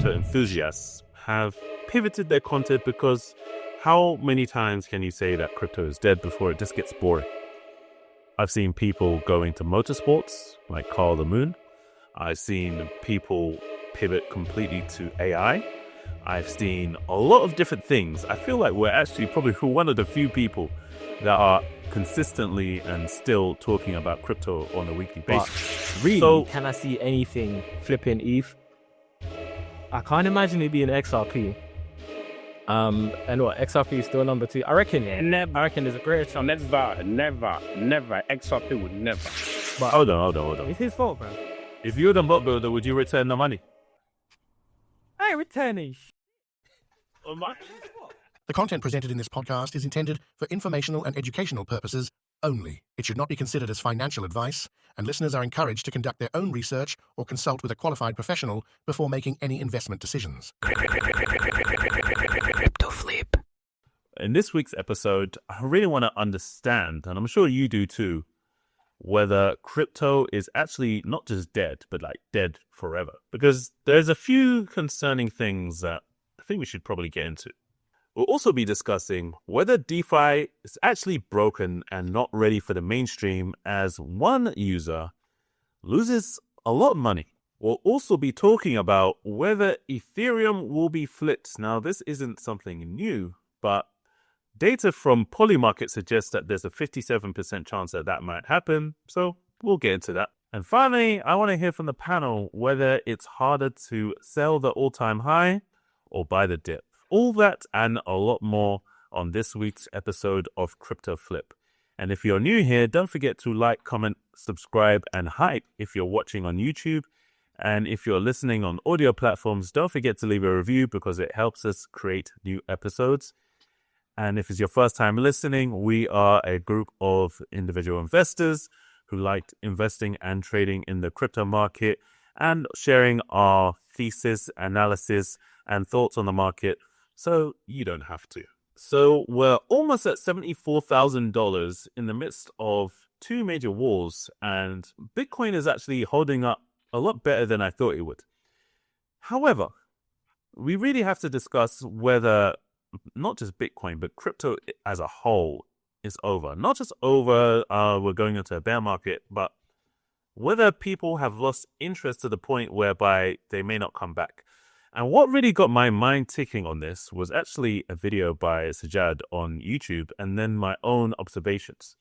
crypto enthusiasts have pivoted their content because how many times can you say that crypto is dead before it just gets boring? I've seen people go into motorsports like Carl the Moon. I've seen people pivot completely to AI. I've seen a lot of different things. I feel like we're actually probably one of the few people that are consistently and still talking about crypto on a weekly basis. But really, can I see anything flipping ETH? I can't imagine it being XRP. And what, XRP is still number 2? I reckon, yeah. Never. I reckon there's a great chance. Never. XRP would never. But hold on. It's his fault, bro. If you're the bot builder, would you return the money? I ain't returning. The content presented in this podcast is intended for informational and educational purposes only. It should not be considered as financial advice, and listeners are encouraged to conduct their own research or consult with a qualified professional before making any investment decisions. Crypto flip. In this week's episode, I really want to understand, and I'm sure you do too, whether crypto is actually not just dead, but like dead forever. Because there's a few concerning things that I think we should probably get into. We'll also be discussing whether DeFi is actually broken and not ready for the mainstream as one user loses a lot of money. We'll also be talking about whether Ethereum will be flipped. Now, this isn't something new, but data from Polymarket suggests that there's a 57% chance that that might happen. So we'll get into that. And finally, I want to hear from the panel whether it's harder to sell the all-time high or buy the dip. All that and a lot more on this week's episode of Crypto Flip. And if you're new here, don't forget to like, comment, subscribe, and hype if you're watching on YouTube. And if you're listening on audio platforms, don't forget to leave a review because it helps us create new episodes. And if it's your first time listening, we are a group of individual investors who like investing and trading in the crypto market and sharing our thesis, analysis, and thoughts on the market so you don't have to. So we're almost at $74,000 in the midst of two major wars, and Bitcoin is actually holding up a lot better than I thought it would. However, we really have to discuss whether not just Bitcoin, but crypto as a whole is over. Not just over, we're going into a bear market, but whether people have lost interest to the point whereby they may not come back. And what really got my mind ticking on this was actually a video by Sajad on YouTube and then my own observations.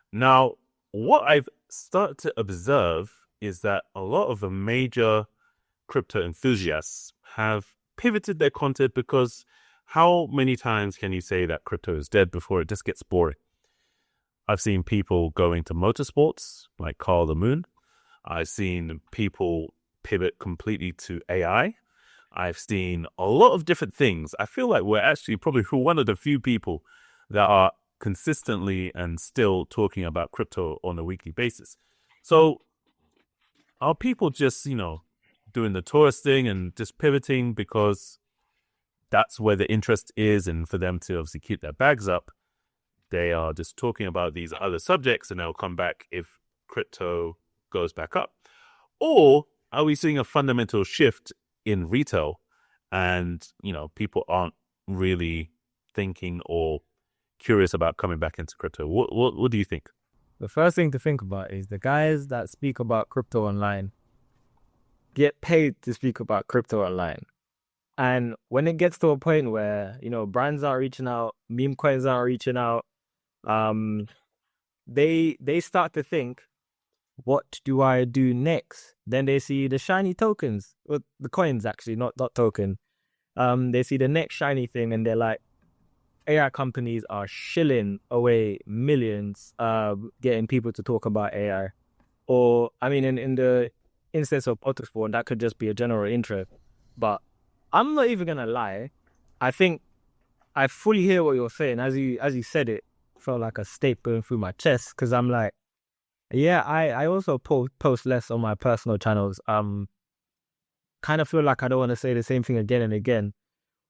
Now, what I've started to observe is that a lot of the major crypto enthusiasts have pivoted their content because how many times can you say that crypto is dead before it just gets boring? I've seen people go into motorsports like Carl the Moon. I've seen people pivot completely to AI. I've seen a lot of different things. I feel like we're actually probably one of the few people that are consistently and still talking about crypto on a weekly basis. So are people just, doing the tourist thing and just pivoting because that's where the interest is, and for them to obviously keep their bags up, they are just talking about these other subjects and they'll come back if crypto goes back up? Or are we seeing a fundamental shift in retail and, people aren't really thinking or curious about coming back into crypto? What do you think? The first thing to think about is the guys that speak about crypto online get paid to speak about crypto online. And when it gets to a point where, brands aren't reaching out, meme coins aren't reaching out, they start to think, what do I do next? Then they see the shiny tokens, well, the coins actually, not token. They see the next shiny thing and they're like, AI companies are shilling away millions, getting people to talk about AI. Or, in the instance of motorsport, that could just be a general interest. But I'm not even going to lie. I think I fully hear what you're saying. As you said it, felt like a stake going through my chest because I'm like, yeah, I also post less on my personal channels. Kind of feel like I don't want to say the same thing again and again.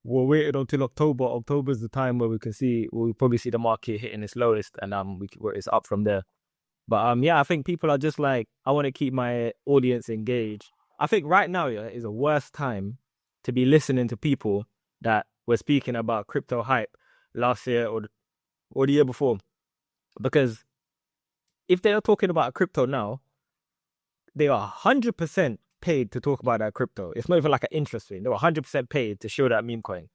We're waiting until October. October is the time where we'll probably see the market hitting its lowest and where it's up from there. But I think people are just like, I want to keep my audience engaged. I think right now is a worse time to be listening to people that were speaking about crypto hype last year or the year before. Because if they are talking about crypto now, they are 100% paid to talk about that crypto. It's not even like an interest thing. They were 100% paid to show that meme coin.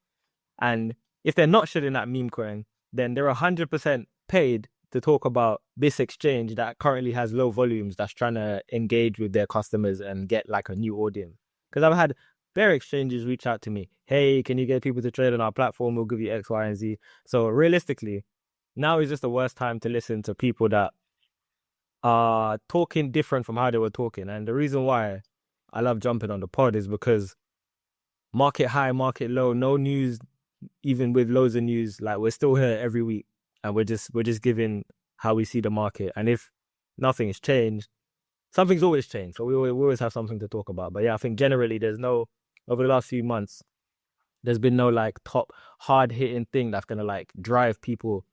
And if they're not showing that meme coin, then they're 100% paid to talk about this exchange that currently has low volumes, that's trying to engage with their customers and get like a new audience. Because I've had bare exchanges reach out to me. Hey, can you get people to trade on our platform? We'll give you X, Y, and Z. So realistically, now is just the worst time to listen to people that are talking different from how they were talking. And the reason why I love jumping on the pod is because market high, market low, no news, even with loads of news, like we're still here every week and we're just giving how we see the market. And if nothing has changed, something's always changed. So we always have something to talk about. But yeah, I think generally over the last few months, there's been no like top hard hitting thing that's going to like drive people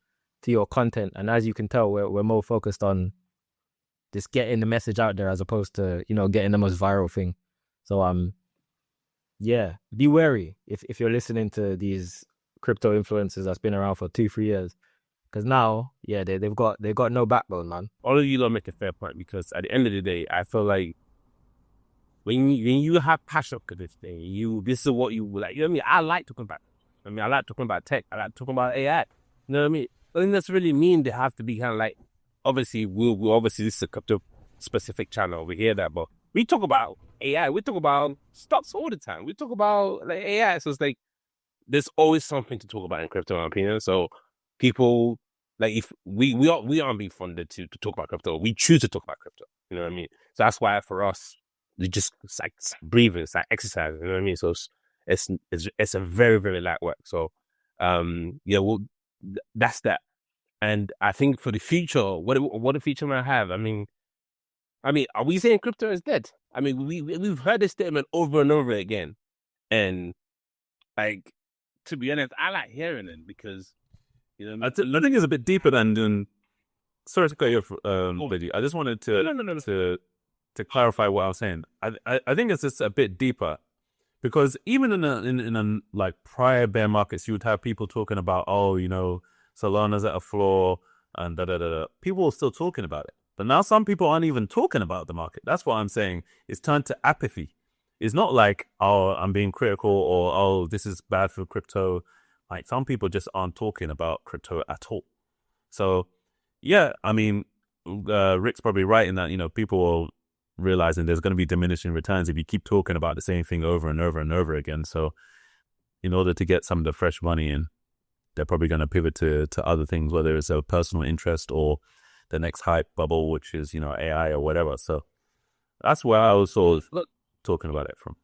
to your content. And as you can tell, we're more focused on just getting the message out there as opposed to, getting the most viral thing. So yeah, be wary if you're listening to these crypto influencers that's been around for 2-3 years, because now, yeah, they've got no backbone, man. All of you don't make a fair point, because at the end of the day, I feel like when you have passion for this thing, this is what you like. You know what I mean? I like talking about. I like talking about tech. I like talking about AI. You know what I mean? It doesn't necessarily mean they have to be kind of like. Obviously, obviously this is a crypto specific channel. We hear that, but we talk about AI. We talk about stocks all the time. We talk about like AI. So it's like there's always something to talk about in crypto, in my opinion. So people like if we aren't being funded to talk about crypto. We choose to talk about crypto. You know what I mean? So that's why for us, it's like breathing. It's like exercise. You know what I mean? So it's a very, very light work. So yeah, well, that's that. And I think for the future, what the future might have. I mean, are we saying crypto is dead? I mean, we've heard this statement over and over again, and like, to be honest, I like hearing it because I think it's a bit deeper than. Sorry to cut you off, Lady. I just wanted to clarify what I was saying. I think it's just a bit deeper, because even in a like prior bear markets, you would have people talking about, Solana's at a floor and da-da-da-da. People are still talking about it. But now some people aren't even talking about the market. That's what I'm saying. It's turned to apathy. It's not like, I'm being critical or, this is bad for crypto. Like, some people just aren't talking about crypto at all. So, yeah, I mean, Rick's probably right in that, people are realizing there's going to be diminishing returns if you keep talking about the same thing over and over and over again. So, in order to get some of the fresh money in, they're probably going to pivot to other things, whether it's a personal interest or the next hype bubble, which is, AI or whatever. So that's where I was sort of talking about it from.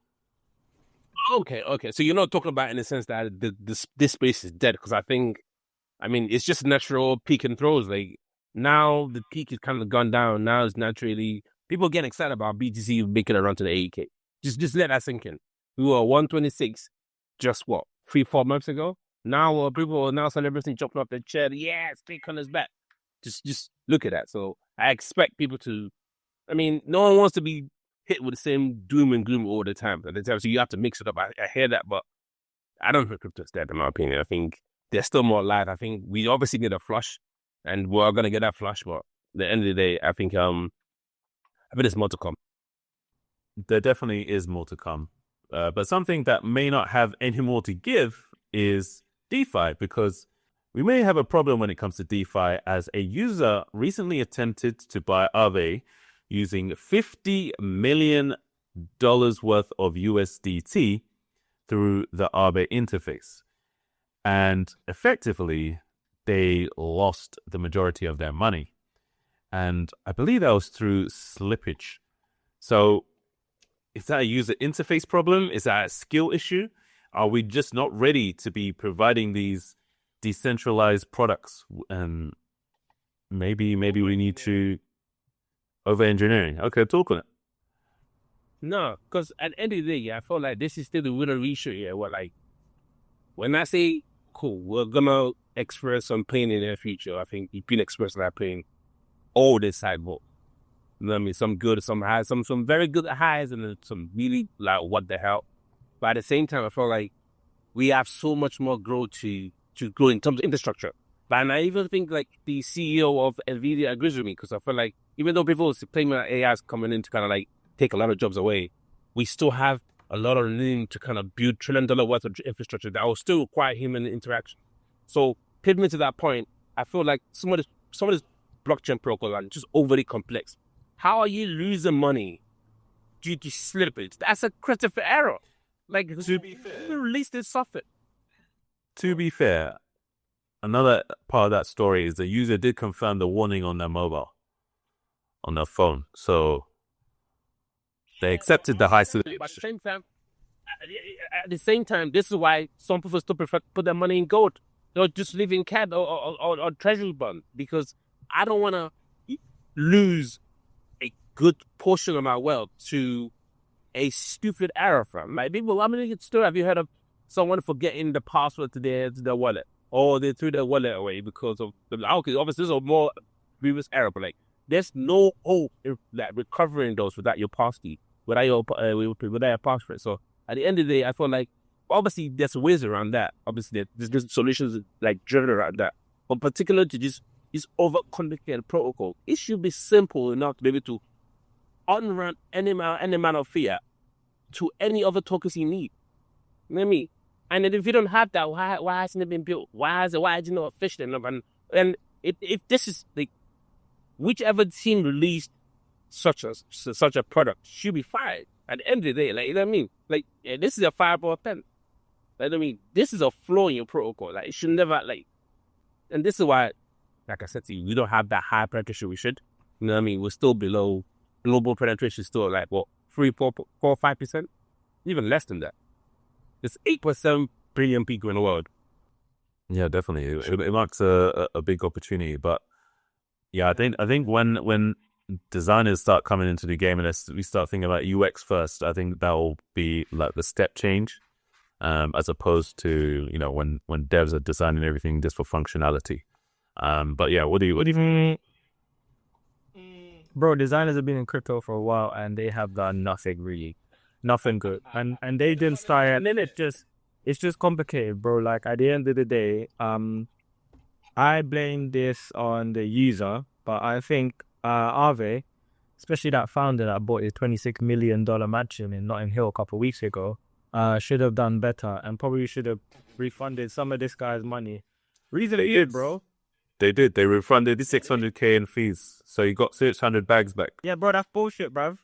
Okay. So you're not talking about in the sense that this space is dead, because it's just natural peak and throws. Like now the peak is kind of gone down. Now it's naturally people getting excited about BTC making a run to the 80K. Just let that sink in. We were 126 just 3-4 months ago. Now people are now celebrating, jumping off their chair. Yes, Bitcoin is back. Just look at that. So I expect people to. No one wants to be hit with the same doom and gloom all the time. So you have to mix it up. I hear that, but I don't think crypto's dead, in my opinion. I think there's still more life. I think we obviously need a flush, and we're gonna get that flush. But at the end of the day, I think there's more to come. There definitely is more to come. But something that may not have any more to give is DeFi, because we may have a problem when it comes to DeFi, as a user recently attempted to buy Aave using $50 million worth of USDT through the Aave interface. And effectively, they lost the majority of their money. And I believe that was through slippage. So is that a user interface problem? Is that a skill issue? Are we just not ready to be providing these decentralized products? And maybe we need to over-engineering. Okay, talk on it. No, because at the end of the day, I feel like this is still the winner ratio here. When I say, cool, we're going to express some pain in the future, I think you've been expressing that pain all this sidewalk. You know what I mean? Some good, some highs, some very good highs, and then some really like, what the hell? But at the same time, I feel like we have so much more growth to grow in terms of infrastructure. But I even think like the CEO of NVIDIA agrees with me, because I feel like even though people claim that AI is coming in to kind of like take a lot of jobs away, we still have a lot of room to kind of build $1 trillion worth of infrastructure that will still require human interaction. So pivoting to that point, I feel like some of this blockchain protocols are just overly complex. How are you losing money due to slippage? That's a critical error. Like, To be fair, who released this software? to be fair, another part of that story is the user did confirm the warning on their mobile, on their phone. So they accepted the high slippage. But at the same time, this is why some people still prefer to put their money in gold or just live in CAD or treasury bond, because I don't want to lose a good portion of my wealth to a stupid error from. Like, people, I mean, still, have you heard of someone forgetting the password to their wallet, or they threw their wallet away because of okay, obviously this is a more previous error, but like, there's no hope in like recovering those without your passkey, without your password. So at the end of the day, I feel like obviously there's ways around that. Obviously there's solutions like driven around that. But particular to this overcomplicated protocol, it should be simple enough to be able to unrun any amount of fiat to any other tokens you need. You know what I mean? And then if you don't have that, why hasn't it been built? Why is it not efficient enough? And if this is like, whichever team released such a product should be fired at the end of the day. Like, you know what I mean? Like, yeah, this is a fireable offense. Like, I mean, this is a flaw in your protocol. Like, it should never, like, and this is why, like I said to you, we don't have that high penetration we should. You know what I mean? We're still below global penetration, still like, what, 3, 4, 5%? Even less than that. There's 8.7 billion people in the world. Yeah, definitely. It marks a big opportunity. But yeah, I think when designers start coming into the game and we start thinking about UX first, I think that will be like the step change, as opposed to, you know, when devs are designing everything just for functionality. But yeah, what do you think? Bro, designers have been in crypto for a while and they have done nothing really. Nothing good. And they didn't start, and then it's just complicated, bro. Like, at the end of the day, I blame this on the user, but I think Aave, especially that founder that bought his $26 million mansion in Notting Hill a couple of weeks ago, should have done better and probably should have refunded some of this guy's money. Reason they did, bro. They did. They refunded the $600K in fees, so you got 600 bags back. Yeah, bro, that's bullshit, bruv.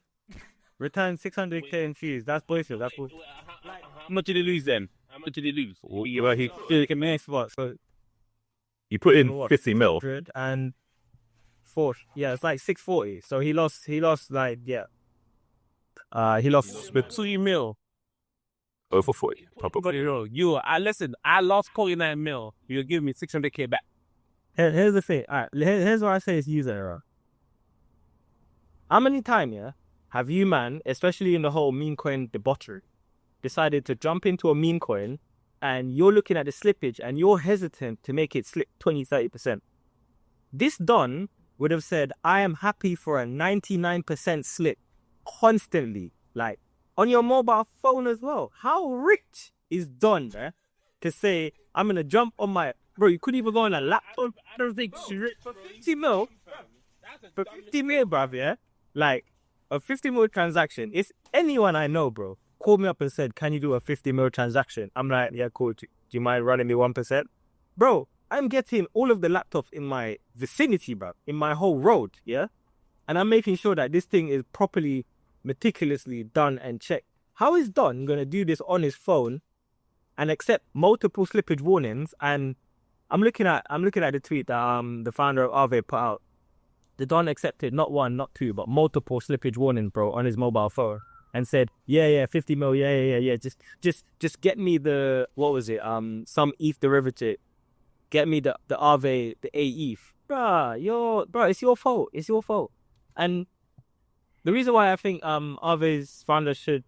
Return $600K in fees. That's bullshit. That's bullshit. How much did he lose then? How much did he lose? Well, He can make what? So he put in 50 mil. 100 and 4. Yeah, it's like 640. So he lost like, yeah. He lost With 2 mil. Over 40, probably. Listen, I lost 49 mil. You'll give me 600K back. Here's the thing. All right, here's what I say is user error. How many times, yeah, have you, man, especially in the whole meme coin debauchery, decided to jump into a meme coin and you're looking at the slippage and you're hesitant to make it slip 20-30%? This Don would have said, I am happy for a 99% slip constantly, like on your mobile phone as well. How rich is Don, man, to say, I'm going to jump on my... Bro, you could even go on a laptop. I don't think for 50 mil. For 50 mil, bruv, yeah? Like, a 50 mil transaction. It's anyone I know, bro, called me up and said, can you do a 50 mil transaction? I'm like, yeah, cool. Do you mind running me 1%? Bro, I'm getting all of the laptops in my vicinity, bro, in my whole road, yeah? And I'm making sure that this thing is properly, meticulously done and checked. How is Don going to do this on his phone and accept multiple slippage warnings? And I'm looking at the tweet that the founder of Aave put out. The Don accepted not 1, not 2, but multiple slippage warnings, bro, on his mobile phone, and said, yeah, 50 mil, yeah. Just get me the, what was it? Some ETH derivative. Get me the Aave, the AETH. Bro, it's your fault. It's your fault. And the reason why I think Aave's founder should,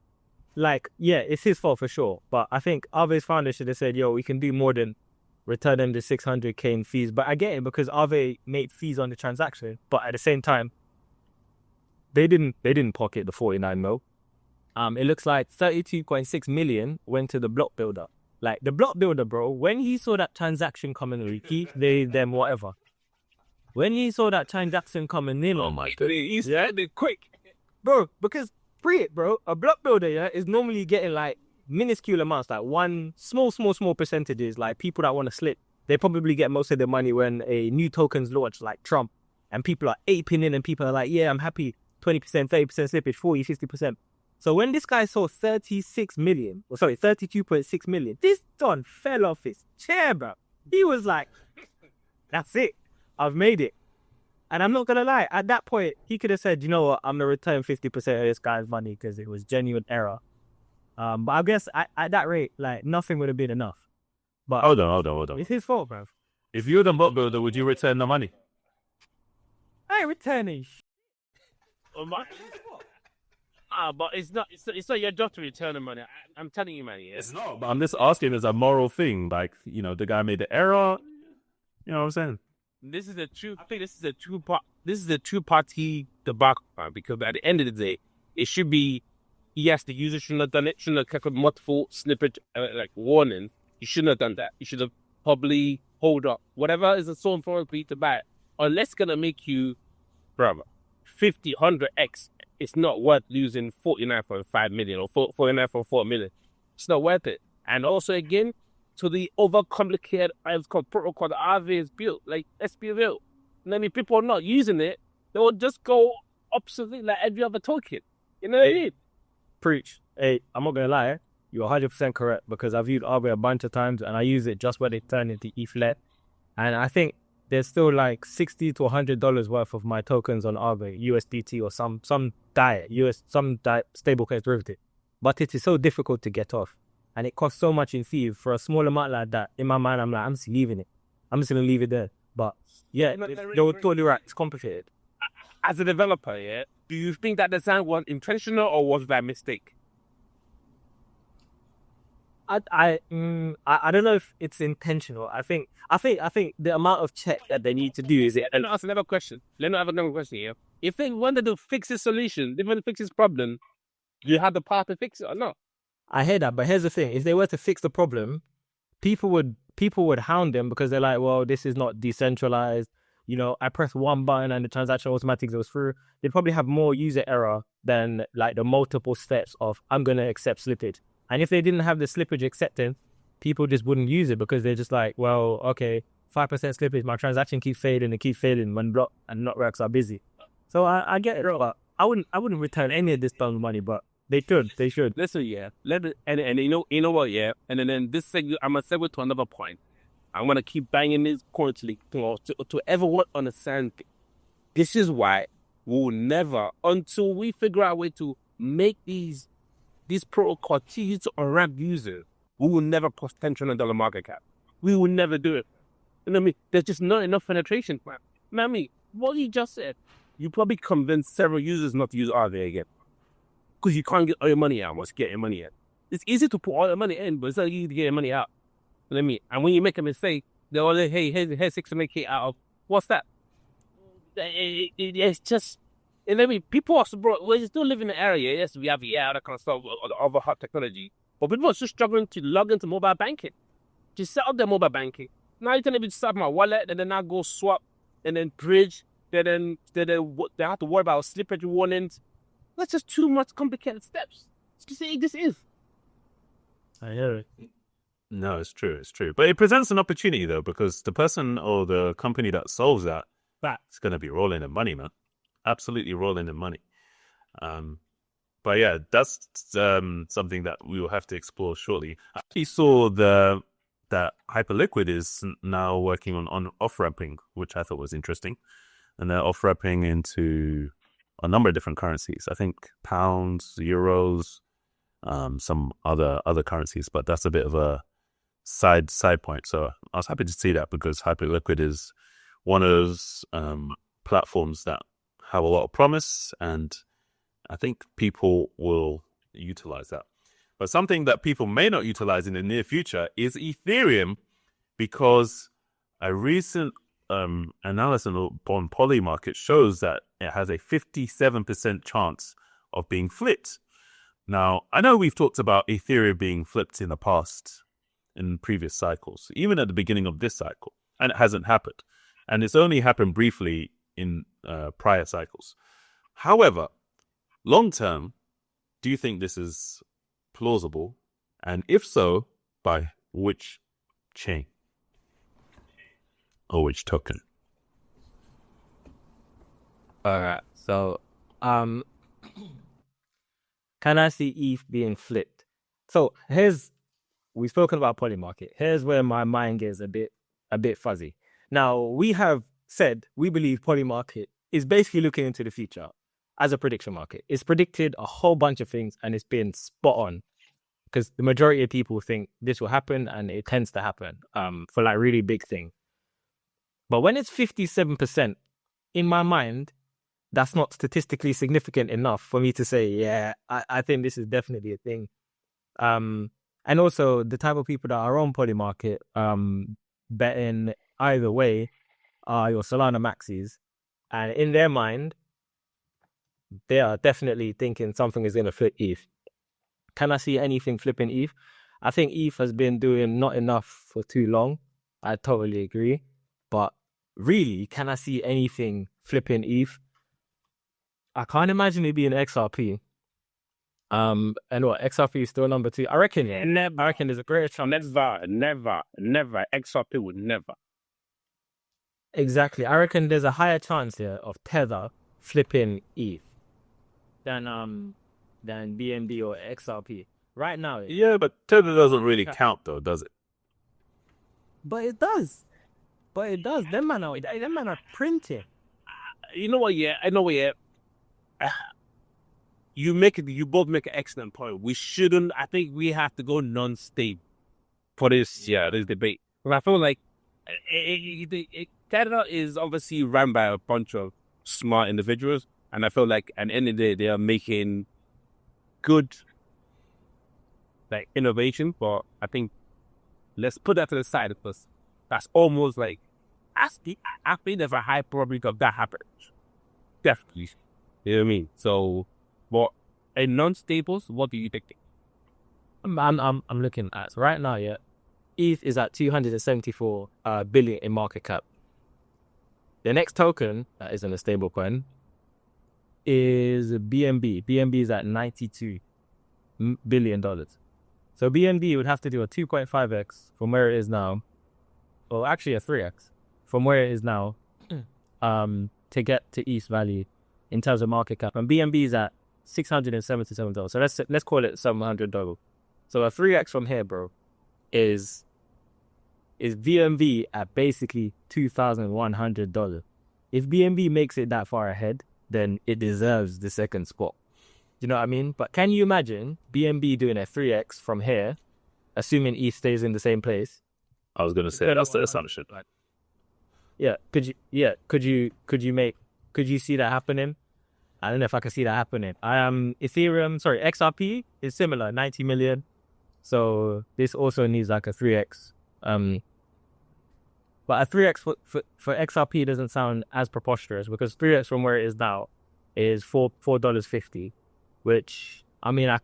like, yeah, it's his fault for sure. But I think Aave's founder should have said, yo, we can do more than return them the 600K in fees. But I get it, because Aave made fees on the transaction. But at the same time, they didn't pocket the 49 mil. it looks like 32.6 million went to the block builder. Like the block builder, bro, when he saw that transaction coming in, they, them, whatever. When he saw that transaction coming in, Oh my god. He said it quick. bro, because free it, bro. A block builder, yeah, is normally getting like minuscule amounts, like one small percentages. Like people that want to slip, they probably get most of their money when a new token's launched, like Trump, and people are aping in, and people are like, yeah, I'm happy, 20%, 30% slippage, 40, 50%. So when this guy saw 32.6 million, this Don fell off his chair, bro. He was like, that's it. I've made it. And I'm not going to lie, at that point, he could have said, you know what, I'm going to return 50% of this guy's money because it was genuine error. But I guess at that rate, like, nothing would have been enough. But Hold on. it's his fault, bro. If you're the bot builder, would you return the money? I ain't returning But it's not your job to return the money. I'm telling you, man. Yeah. It's not. But I'm just asking as a moral thing. Like, you know, the guy made the error. You know what I'm saying? This is a true. I think this is a two-part. This is a two-party debacle, man, because at the end of the day, it should be. Yes, the user shouldn't have done it. Shouldn't have kept a multiple snippet like warning. You shouldn't have done that. You should have probably hold up whatever is so important for you to buy it, unless it's gonna make you, brother, 50, 100x. It's not worth losing 49.5 million or 49.4 million. It's not worth it. And also, again, to the overcomplicated protocol that RV is built, like, let's be real. And I mean, people are not using it. They will just go obsolete like every other token. You know what I mean? Preach. Hey, I'm not going to lie. You're 100% correct because I've used Arbe a bunch of times and I use it just when they turn into ETH. And I think there's still like $60 to $100 worth of my tokens on Arbe, USDT or some stablecoin derivative. But it is so difficult to get off. And it costs so much in fee for a small amount like that. In my mind, I'm like, I'm just leaving it. I'm just going to leave it there. But yeah, you're totally right. It's complicated. As a developer, yeah, do you think that design was intentional or was that a mistake? I don't know if it's intentional. I think the amount of check that they need to do is it. Let me ask another question. Let me have another question here. If they wanted to fix this solution, they wanted to fix this problem, do you have the power to fix it or not? I hear that, but here's the thing: if they were to fix the problem, people would hound them because they're like, well, this is not decentralized. You know, I press one button and the transaction automatically goes through. They'd probably have more user error than like the multiple steps of I'm gonna accept slippage. And if they didn't have the slippage acceptance, people just wouldn't use it because they're just like, well, okay, 5% slippage, my transaction keeps failing when block and networks are busy. So I get it, but I wouldn't return any of this money, but they should. Listen, yeah. And you know what, yeah. And then this segment, I'm gonna segue to another point. I'm gonna keep banging this currently to everyone understand. This is why we'll never, until we figure out a way to make these protocols easy to unwrap users, we will never cross $10 trillion market cap. We will never do it. You know what I mean? There's just not enough penetration. Man, I mean, what you just said, you probably convinced several users not to use RVA again. Because you can't get all your money out once you get your money in. It's easy to put all the money in, but it's not easy to get your money out. You know what I mean? And when you make a mistake, they're all like, hey, here's 600K out of, what's that? It's just, you know what I mean? People are, bro, we still live in an area, yes, we have that kind of stuff, other hot technology, but people are still struggling to log into mobile banking. Just set up their mobile banking. Now you're telling me to set up my wallet, and then I go swap, and then bridge, then they have to worry about slippage warnings. That's just too much complicated steps. This is. I hear it. No, it's true. But it presents an opportunity, though, because the person or the company that solves that's going to be rolling in money, man. Absolutely rolling in money. But yeah, that's something that we will have to explore shortly. I actually saw that Hyperliquid is now working on off-ramping, which I thought was interesting. And they're off-ramping into a number of different currencies. I think pounds, euros, some other currencies, but that's a bit of a side point. So I was happy to see that because Hyperliquid is one of those platforms that have a lot of promise, and I think people will utilize that. But something that people may not utilize in the near future is Ethereum, because a recent analysis on Polymarket shows that it has a 57% chance of being flipped. Now, I know we've talked about Ethereum being flipped in the past, in previous cycles, even at the beginning of this cycle, and it hasn't happened. And it's only happened briefly in prior cycles. However, long term, do you think this is plausible? And if so, by which chain? Or which token? All right. So, can I see ETH being flipped? So we've spoken about Polymarket. Here's where my mind gets a bit fuzzy. Now, we have said we believe Polymarket is basically looking into the future as a prediction market. It's predicted a whole bunch of things and it's been spot on because the majority of people think this will happen and it tends to happen for like really big things. But when it's 57%, in my mind, that's not statistically significant enough for me to say, yeah, I think this is definitely a thing. And also the type of people that are on Polymarket betting either way are your Solana maxis. And in their mind, they are definitely thinking something is going to flip ETH. Can I see anything flipping ETH? I think ETH has been doing not enough for too long. I totally agree. But really, can I see anything flipping ETH? I can't imagine it being XRP. And what, XRP is still number 2? I reckon there's a greater chance. Never. XRP would never. Exactly. I reckon there's a higher chance here of Tether flipping ETH than BNB or XRP. Right now. Yeah, but Tether doesn't really count though, does it? But it does. Them man are printing. You know what? Yeah, I know what. Yeah. You both make an excellent point. We shouldn't. I think we have to go non-stable for this debate. But I feel like Canada is obviously run by a bunch of smart individuals, and I feel like at the end of the day they are making good like innovation. But I think let's put that to the side because that's almost like I think there's a high probability of that happening. Definitely. You know what I mean? So, but in non-stables, what do you think? I'm looking at right now. Yeah, ETH is at 274 billion in market cap. The next token that isn't a stable coin is BNB. BNB is at $92 billion. So BNB would have to do a 2.5x from where it is now, or actually a 3x from where it is now, to get to ETH value in terms of market cap. And BNB is at $677. So let's call it $700. So a 3x from here, bro, is BNB at basically $2,100. If BNB makes it that far ahead, then it deserves the second spot. You know what I mean? But can you imagine BNB doing a 3x from here, assuming ETH stays in the same place? I was going to say that's the assumption. Yeah. Could you see that happening? I don't know if I can see that happening. XRP is similar, 90 million. So this also needs like a 3x. But a 3x for XRP doesn't sound as preposterous because 3x from where it is now is $4.50, which I mean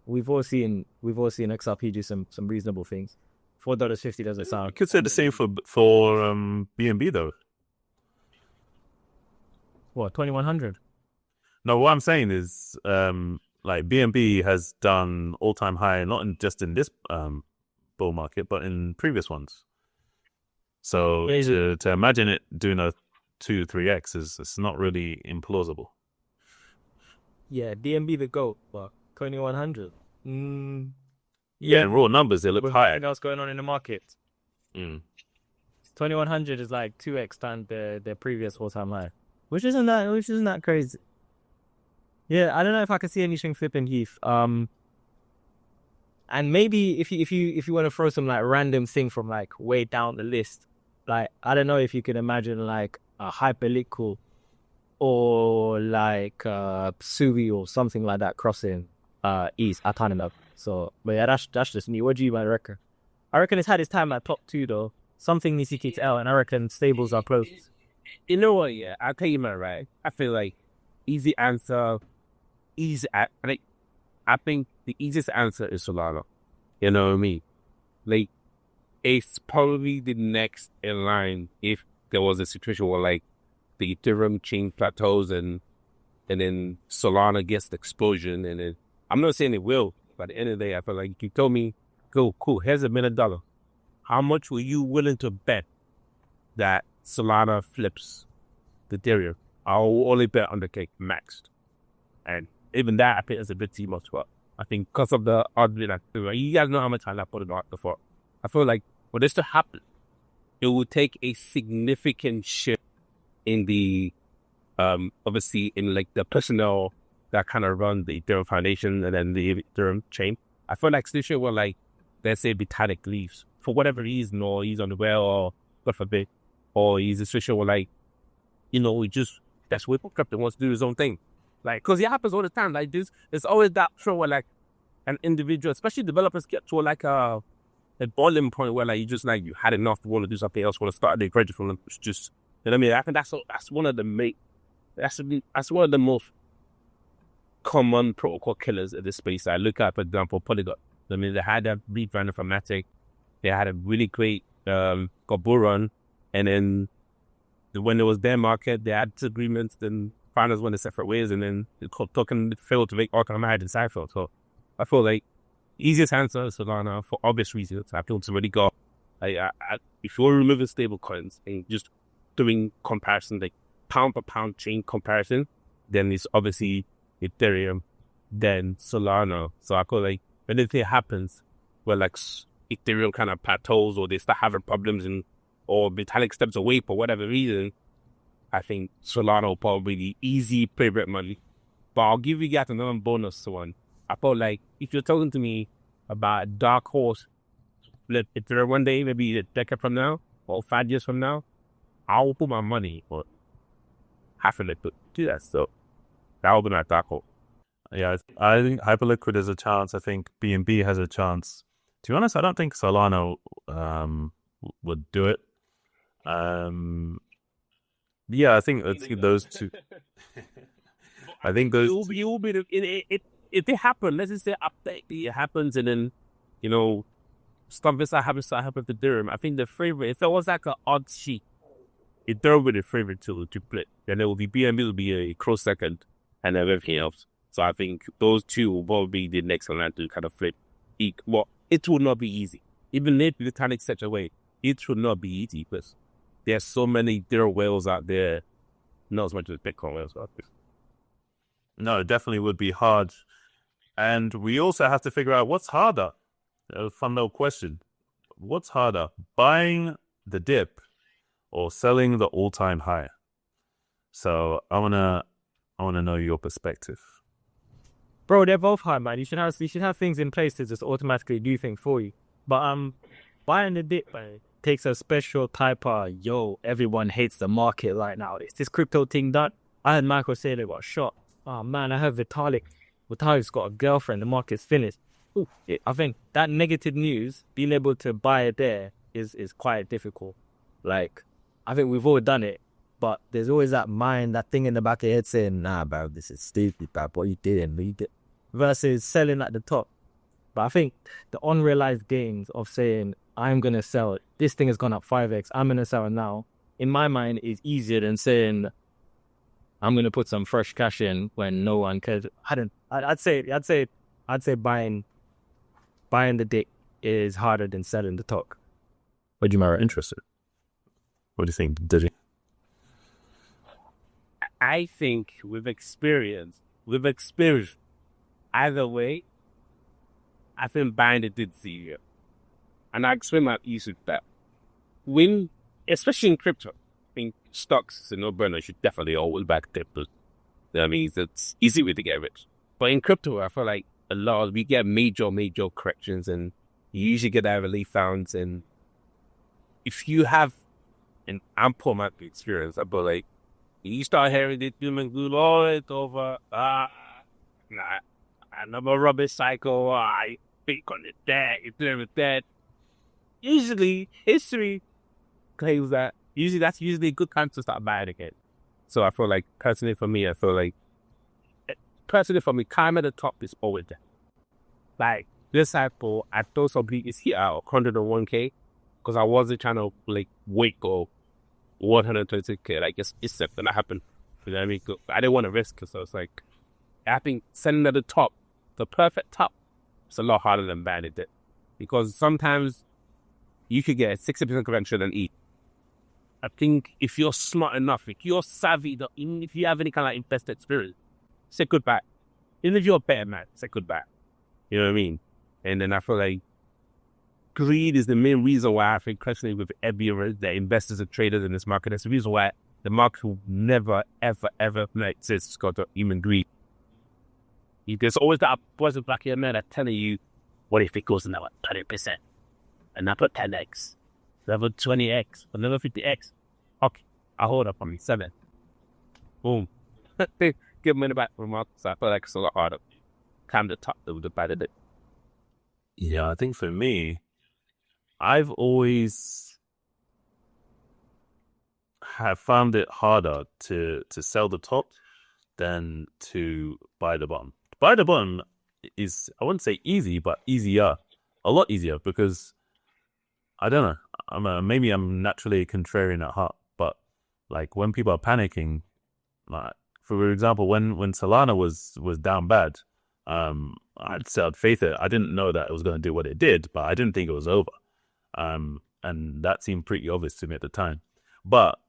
we've all seen XRP do some reasonable things. $4.50 doesn't sound. You could say the same for BNB though. What, 2100? No, what I'm saying is like BNB has done all-time high, not just in this bull market, but in previous ones. So to imagine it doing a 2-3x it's not really implausible. Yeah, BNB the GOAT, but 2100. Yeah, in raw numbers they look higher. What else going on in the market? 2100 is like 2x times their previous all-time high, which isn't that crazy. Yeah, I don't know if I can see anything flipping ETH. And maybe if you want to throw some like random thing from like way down the list, like I don't know if you could imagine like a Hyperliquid or like Sui or something like that crossing ETH. I can't know. So, but yeah, that's just me. What do you reckon? I reckon it's had its time at top 2 though. Something needs to kick out, and I reckon stables are close. You know what? Yeah, I'll tell you, man. Right? I feel like easy answer. Like I think the easiest answer is Solana. You know what I mean? Like, it's probably the next in line if there was a situation where like the Ethereum chain plateaus and then Solana gets the explosion, and then I'm not saying it will, but at the end of the day, I feel like you told me, cool, here's $1 million. How much were you willing to bet that Solana flips the Ethereum? I'll only bet on the cake maxed. And even that, I think is a bit too much. But I think because of the odds, like, you guys know how much time I put it on before. I feel like for this to happen, it will take a significant shift in the, obviously in like the personnel that kind of run the Ethereum Foundation and then the Ethereum chain. I feel like this year, like, let's say Vitalik leaves for whatever reason, or he's unwell, or God forbid, or he's a situation where like, you know, that's where crypto wants to do his own thing. Like, because it happens all the time. Like, there's always that show where like an individual, especially developers, get to like a boiling point where like you had enough, want to do something else, want to start a new project from them. It's just, you know what I mean? I think that's one of the most common protocol killers in this space. I look at, for example, Polygon. I mean, they had a rebrand from Matic. They had a really great got bull run, and then when there was bear market, they had agreements. Then founders went their separate ways, and then the token failed to make Arcanum and Cypher. So I feel like easiest answer is Solana for obvious reasons. I feel it's already got. If you're removing stable coins and just doing comparison, like pound per pound chain comparison, then it's obviously Ethereum, then Solana. So I feel like when anything happens where like Ethereum kind of plateaus or they start having problems or Vitalik steps away for whatever reason, I think Solana will probably be the easy favorite money. But I'll give you guys another bonus one. I felt like if you're talking to me about a dark horse, if there one day, maybe a decade from now or 5 years from now, I will put my money on Hyperliquid to do that. So that will be my dark horse. Yeah, I think Hyperliquid has a chance. I think BNB has a chance. To be honest, I don't think Solana would do it. Yeah, I think those two. I think those. It will be if they happen. Let's just say update it happens, and then stuff this happens with the Ethereum. I think the favorite, if it was like an odd sheet, Ethereum would be the favorite to split. Then it will be BNB will be a close second, and then everything else. So I think those two will probably be the next one to kind of flip. Well, it will not be easy. Even if the Titanic such a way, it will not be easy because there's so many Ethereum whales out there, not as much as Bitcoin whales out there. No, it definitely would be hard. And we also have to figure out what's harder. A fun little question. What's harder, buying the dip or selling the all-time high? So I wanna know your perspective. Bro, they're both hard, man. You should have things in place to just automatically do things for you. But buying the dip, man, takes a special type of everyone hates the market right now. Is this crypto thing done? I heard Michael say they got shot. Oh man, I heard Vitalik's got a girlfriend. The market's finished. I think that negative news, being able to buy it there is quite difficult. Like, I think we've all done it, but there's always that thing in the back of your head saying, nah, bro, this is stupid, bro. What you did, versus selling at the top. But I think the unrealized gains of saying, I'm going to sell it. This thing has gone up 5x. I'm going to sell it now. In my mind, is easier than saying, I'm going to put some fresh cash in when no one cares. I'd say buying the dip is harder than selling the talk. Would you Mara interested? What do you think, Digi? I think with experience, either way, I think buying the dip is easier. And I explain my issue that especially in crypto, I think stocks is a no-brainer. You should definitely always back dip. That means it's easy way to get rich. But in crypto, I feel like we get major corrections, and you usually get that relief funds. And if you have an ample amount of experience, I feel like you start hearing this doom and gloom, it's over. Another rubbish cycle. Bitcoin is dead. Ethereum is dead. Usually, history claims that that's usually a good time to start buying again. So I feel like, personally for me, climb at the top is always there. Like this cycle, I thought something is here at 101k because I wasn't trying to like wait or 120k. Like it's not gonna happen. You know what I mean? I didn't want to risk it, so it's like I think sending at the top, the perfect top, it's a lot harder than buying it because sometimes you could get a 60% correction and eat. I think if you're smart enough, if you're savvy, even if you have any kind of investor experience, say goodbye. Even if you're a better man, say goodbye. You know what I mean? And then I feel like greed is the main reason why I think, personally, with every the investors and traders in this market, that's the reason why the market will never, ever, ever exist. It's got human greed. There's always that voice of black man that's telling you, what if it goes another 30%? Another 10x, another 20x, another 50x. Okay, I'll hold up on me. 7. Boom. Give money back from the market. So I feel like it's a lot harder. Climb the top than the bad at it. Yeah, I think for me, I've always have found it harder to sell the top than to buy the bottom. Buy the bottom is, I wouldn't say easy, but easier. A lot easier because, I don't know, maybe I'm naturally contrarian at heart, but like when people are panicking, like for example, when Solana was down bad, I'd say I'd faith it. I didn't know that it was going to do what it did, but I didn't think it was over. And that seemed pretty obvious to me at the time. But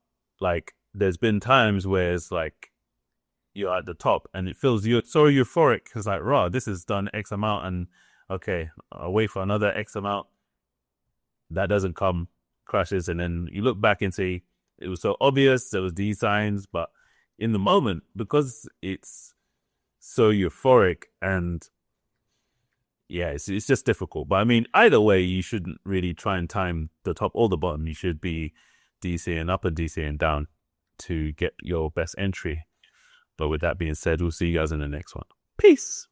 like, there's been times where it's like you're at the top and it feels so euphoric. It's like, raw, this has done X amount, and okay, I'll wait for another X amount. That doesn't come, crashes, and then you look back and say it was so obvious, there was these signs, but in the moment, because it's so euphoric and yeah, it's just difficult. But I mean, either way, you shouldn't really try and time the top or the bottom. You should be DCing up and DCing down to get your best entry. But with that being said, we'll see you guys in the next one. Peace.